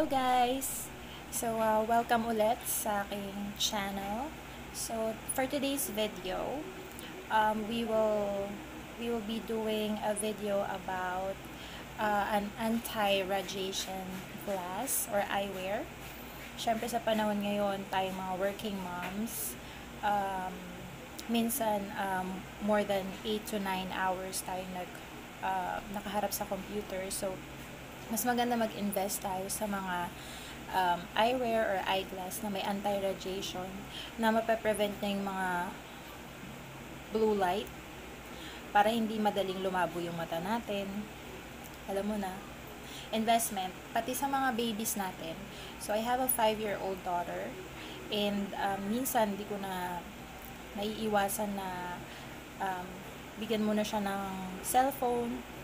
guys! So, welcome ulit sa aking channel. So, for today's video, we will be doing a video about an anti-radiation glass or eyewear. Syempre sa panahon ngayon, tayo mga working moms, minsan more than 8 to 9 hours tayo nakaharap sa computer. So, mas maganda mag-invest tayo sa mga eyewear or eyeglass na may anti-radiation na mape-prevent na yung mga blue light para hindi madaling lumabo yung mata natin. Alam mo na, investment, pati sa mga babies natin. So, I have a 5-year-old daughter and minsan di ko na naiiwasan na bigyan mo na siya ng cellphone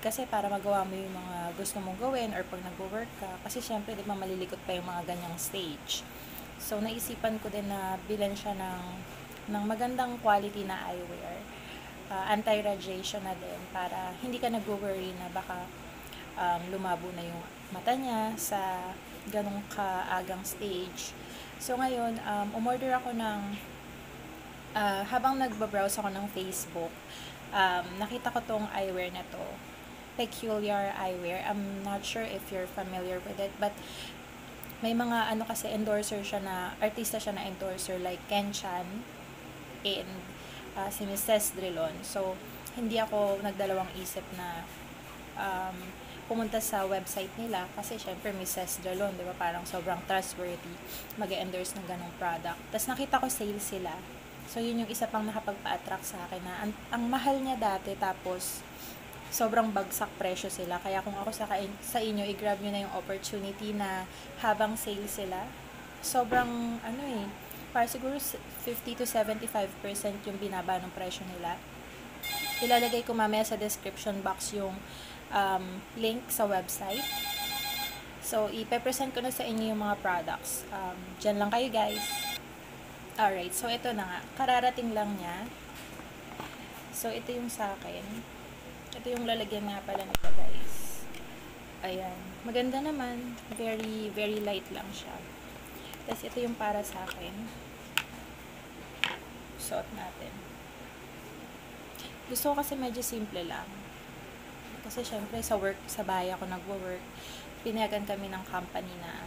kasi para magawa mo yung mga gusto mong gawin or pag nag-work ka, kasi syempre di ba malilikot pa yung mga ganyang stage. So naisipan ko din na bilan siya ng magandang quality na eyewear, anti-radiation na din, para hindi ka nag-worry na baka lumabo na yung mata niya sa ganong kaagang stage. So ngayon, umorder ako ng habang nagbabrowse ako ng Facebook, nakita ko tong eyewear na to, Peculiar Eyewear. I'm not sure if you're familiar with it, but may mga kasi endorser siya, na artista siya na endorser, like Ken Chan and si Mrs. Drilon. So hindi ako nagdalawang isip na pumunta sa website nila, kasi syempre Mrs. Drilon, di ba, parang sobrang trustworthy mag-endorse ng ganong product. Tapos nakita ko sale sila. So, yun yung isa pang nakapagpa-attract sa akin, na ang mahal niya dati, tapos sobrang bagsak presyo sila. Kaya kung ako sa inyo, i-grab nyo na yung opportunity na habang sale sila, sobrang, para siguro 50 to 75% yung binaba ng presyo nila. Ilalagay ko mamaya sa description box yung link sa website. So, ipe-present ko na sa inyo yung mga products. Diyan lang kayo, guys. Alright, so ito na nga. Kararating lang niya. So, ito yung sa akin. Ito yung lalagyan nga pala nito, guys. Ayan. Maganda naman. Very, very light lang siya. Tapos, ito yung para sa akin. Suot natin. Gusto ko kasi medyo simple lang. Kasi, syempre, sa bahay ako nagwo-work. Pinayagan kami ng company na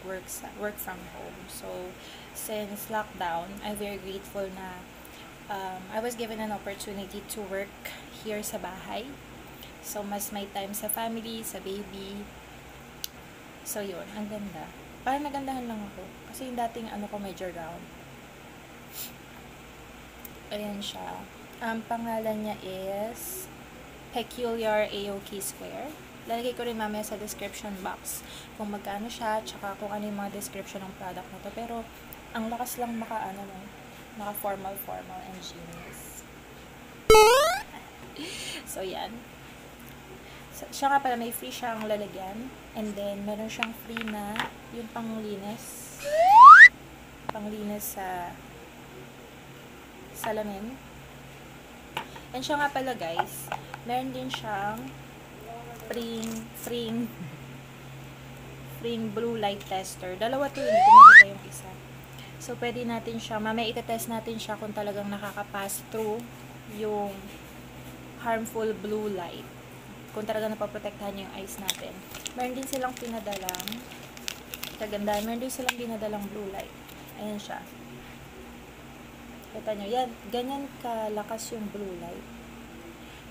work from home. So, since lockdown, I'm very grateful na I was given an opportunity to work here sa bahay. So, mas may time sa family, sa baby. So, yun. Ang ganda. Parang nagandahan lang ako. Kasi yung dating ko medyo round. Ayan siya. Ang pangalan niya is Peculiar Aoki Square. Lalagay ko rin mamaya sa description box kung magkano siya, tsaka kung ano yung mga description ng product na to. Pero, ang lakas lang maka formal and genius. So, yan. So, siya nga pala, may free siyang lalagyan. And then, meron siyang free na yung panglinis. Panglinis sa salamin. And siya nga pala, guys, meron din siyang free blue light tester. Dalawa to, hindi ko makita yung isa. So, pwede natin siya, mamaya itetest natin siya kung talagang nakaka-pass through yung harmful blue light. Kung talagang napaprotektahan niya yung eyes natin. Meron din silang pinadalang, kagandaan, meron din silang pinadalang blue light. Ayan siya. Kita nyo, yan, ganyan kalakas yung blue light.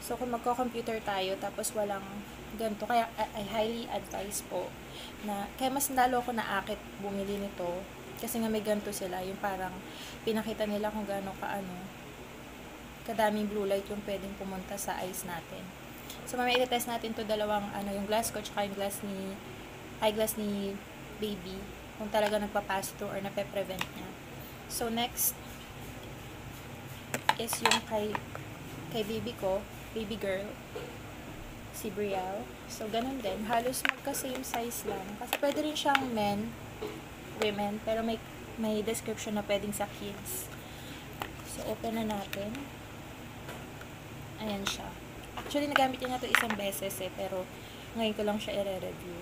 So, kung magko-computer tayo, tapos walang ganito, kaya I highly advise po na, kaya mas lalo ako naakit bumili nito, kasi nga may ganito sila, yung parang pinakita nila kung gaano kadaming blue light yung pwedeng pumunta sa eyes natin. So, mamaya i-test natin to dalawang, yung glass ko, tsaka yung eyeglass ni baby, kung talaga nagpa-pass through or nape-prevent niya. So, next is yung kay baby ko, baby girl, si Brielle. So, ganun din. Halos magka-same size lang. Kasi pwede rin siyang women, pero may description na pwedeng sa kids. So, open na natin. Ayan siya. Actually, nagamit niya na ito isang beses pero Ngayon ko lang siya i-review.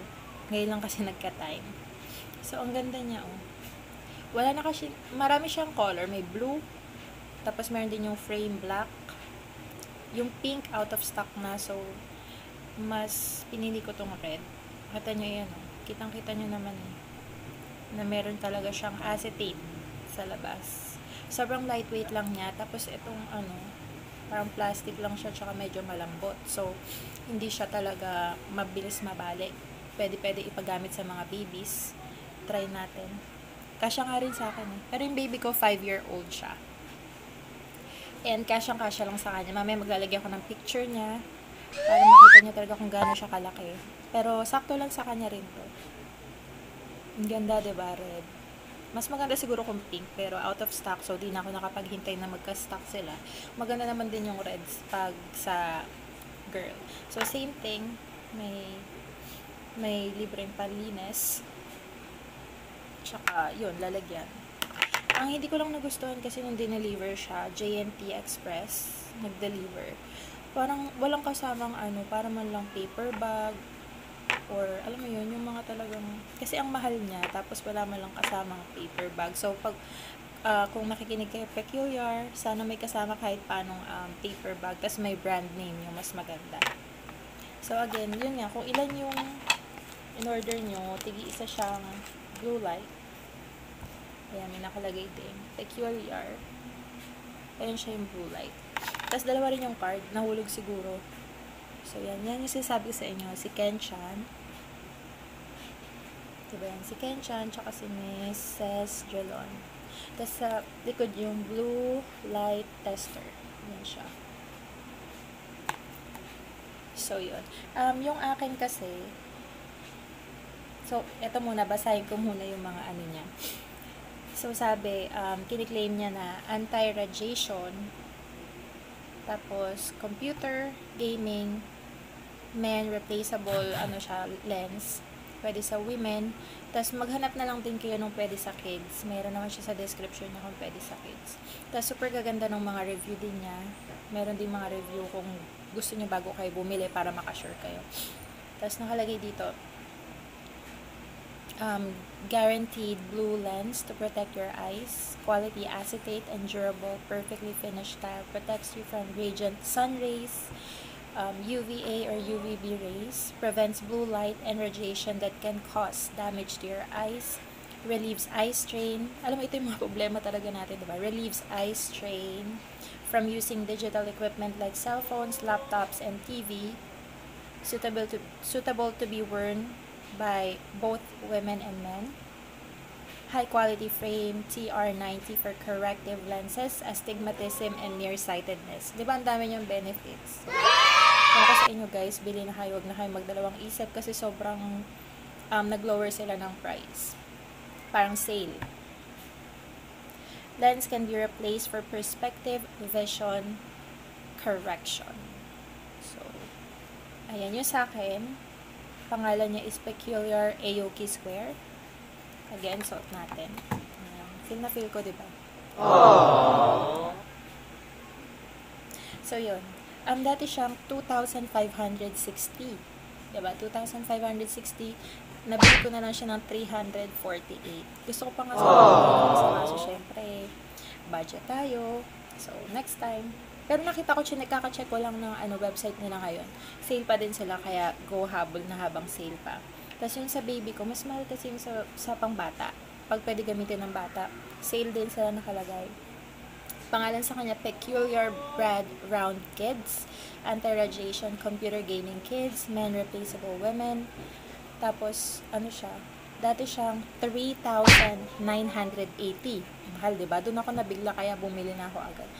Ngayon lang kasi nagka-time. So, ang ganda niya, oh. Wala na kasi, marami siyang color. May blue, tapos meron din yung frame black. Yung pink, out of stock na. So, mas pinili ko tong red. Kita nyo yan, oh. Kitang-kita nyo naman, eh. Na meron talaga siyang acetate sa labas. Sobrang lightweight lang niya. Tapos, itong, parang plastic lang siya, tsaka medyo malambot. So, hindi siya talaga mabilis mabalik. Pwede ipagamit sa mga babies. Try natin. Kasya nga rin sa akin, eh. Pero yung baby ko, 5-year-old siya. And kasyang-kasya lang sa kanya. Mamaya maglalagay ako ng picture niya para makita niya talaga kung gaano siya kalaki. Pero sakto lang sa kanya rin to. Ang ganda, diba, red? Mas maganda siguro kung pink, pero out of stock, so di na ako nakapaghintay na magka-stock sila. Maganda naman din yung reds pag sa girl. So, same thing. May libreng panlinis. Tsaka, yun, lalagyan. Ang hindi ko lang nagustuhan kasi nung dineliver siya, J&T Express, nag-deliver. Parang walang kasamang para man lang paper bag, or alam mo yun, yung mga talagang, kasi ang mahal niya, tapos wala man lang kasamang paper bag. So, pag, kung nakikinig kayo Peculiar, sana may kasama kahit paanong paper bag, tapos may brand name yung mas maganda. So, again, yun nga, kung ilan yung in-order nyo, tigi-isa siyang blue light. Ayan, may nakalagay din. Peculiar. Ayan siya yung blue light. Tapos, dalawa rin yung card. Nahulog siguro. So, yan. Yan yung sinasabi sa inyo. Si Ken-chan. Diba yan? Si Ken-chan, tsaka si Mrs. Jolon. Tapos, sa likod yung blue light tester. Yan siya. So, yun. Yung akin kasi, so, eto muna. Basahin ko muna yung mga niya. So, sabi, kiniklaim niya na anti-radiation, tapos, computer, gaming, men, replaceable, lens, pwede sa women, tapos maghanap na lang din kayo nung pwede sa kids. Meron naman siya sa description niya kung pwede sa kids. Tapos, super gaganda ng mga review din niya. Meron din mga review kung gusto niyo bago kayo bumili para makasure kayo. Tapos, nakalagay dito, guaranteed blue lens to protect your eyes, quality acetate and durable, perfectly finished tile, protects you from radiant sun rays, UVA or UVB rays, prevents blue light and radiation that can cause damage to your eyes, relieves eye strain. Alam mo, ito yung mga problema talaga natin, diba? Relieves eye strain from using digital equipment like cell phones, laptops, and TV, suitable to be worn by both women and men. High quality frame, TR90 for corrective lenses, astigmatism, and nearsightedness. Di ba ang dami niyong benefits? Kung ako sa inyo guys, bili na kayo, huwag na kayo magdalawang isip kasi sobrang nag-lower sila ng price. Parang sale. Lens can be replaced for perspective, vision, correction. So, ayan yung sa akin. Pangalan niya is Peculiar Aoki Square. Again, suot natin. Ayan. Feel na feel ko, diba? Aww. So, yun. Dati siyang 2,560. Diba? 2,560. Nabili ko na lang siya ng 348. Gusto ko pa nga sa kaso, syempre, budget tayo. So, next time. Pero nakita ko, kaka-check ko lang ng website nila ngayon. Sale pa din sila, kaya go habol na habang sale pa. Tapos yung sa baby ko, mas mahal kasi yung sa pangbata. Pag pwede gamitin ng bata, sale din sila nakalagay. Pangalan sa kanya, Peculiar Brad Round Kids, Anti-Radiation Computer Gaming Kids, Men Replaceable Women. Tapos, siya? Dati siyang 3,980. Mahal, diba? Doon ako nabigla, kaya bumili na ako agad.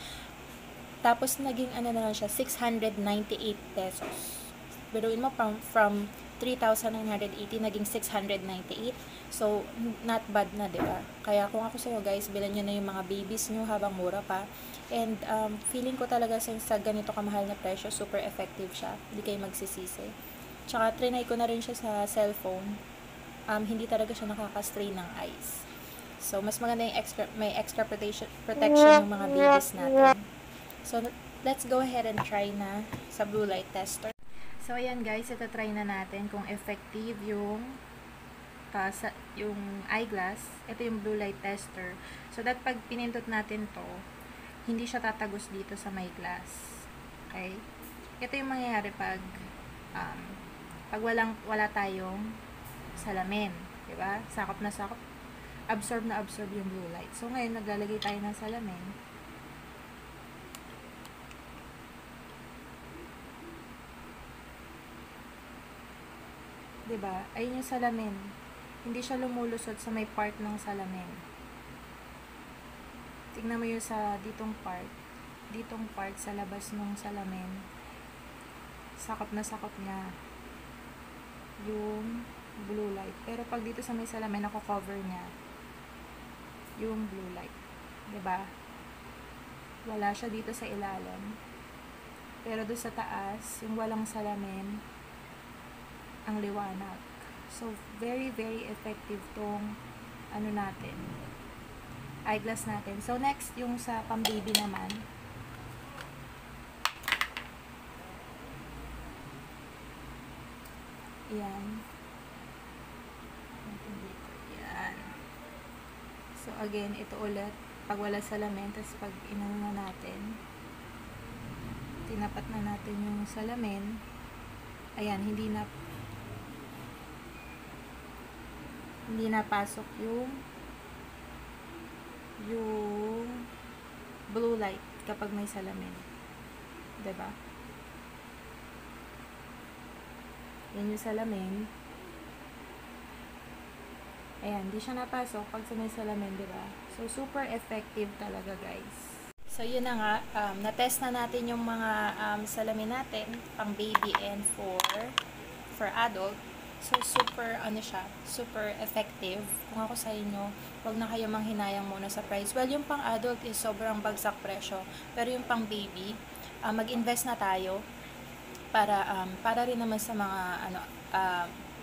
Tapos, naging na lang siya, 698 pesos. Biruin mo, from 3,980, naging 698. So, not bad na, diba? Kaya kung ako sa'yo, guys, bilan nyo na yung mga babies nyo habang mura pa. And, feeling ko talaga sa ganito kamahal na presyo, super effective siya. Hindi kayo magsisisi. Tsaka, trinay ko na rin siya sa cellphone. Hindi talaga siya nakaka-strain ng eyes. So, mas maganda yung may extra protection ng mga babies natin. So, let's go ahead and try na sa blue light tester. So, ayan guys, ito try na natin kung effective yung yung eyeglass. Ito yung blue light tester. So, that pag pinindot natin to, hindi siya tatagos dito sa may glass. Okay? Ito yung mangyayari pag wala tayong salamin. Diba? Sakop na sakop. Absorb na absorb yung blue light. So, ngayon, naglalagay tayo ng salamin. Diba? Ayun yung salamin. Hindi siya lumulusot sa may part ng salamin. Tignan mo yung sa ditong part sa labas ng salamin. Sakop na sakop niya yung blue light. Pero pag dito sa may salamin, nako-cover niya yung blue light. Diba? Wala siya dito sa ilalim. Pero doon sa taas, yung walang salamin, ang liwanag. So, very, very effective tong eyeglass natin. So, next, yung sa pang-baby naman. Yan. Yan. So, again, ito ulit. Pag wala salamin, tapos pag inano na natin, tinapat na natin yung salamin. Ayan, hindi na pasok yung blue light kapag may salamin. Diba? Yan yung salamin. Ayan, di siya napasok pag sa may salamin, diba? So, super effective talaga, guys. So, yun na nga. Na-test na natin yung mga salamin natin, pang baby and for adult. So, super effective. Kung ako sa inyo, wag na kayo manghinayang muna sa price. Well, yung pang adult is sobrang bagsak presyo. Pero yung pang baby, mag-invest na tayo para rin naman sa mga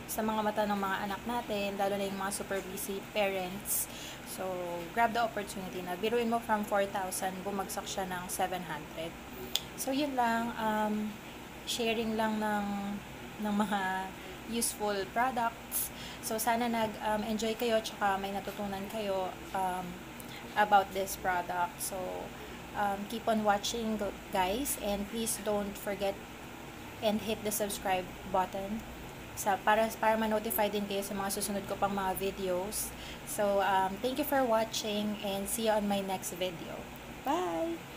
sa mga mata ng mga anak natin, lalo na yung mga super busy parents. So, grab the opportunity na biruin mo from 4,000, bumagsak siya ng 700. So, yun lang. Sharing lang ng mga useful products. So, sana nag-enjoy kayo tsaka may natutunan kayo about this product. So, keep on watching, guys, and please don't forget and hit the subscribe button para ma-notify din kayo sa mga susunod ko pang mga videos. So, thank you for watching and see you on my next video. Bye!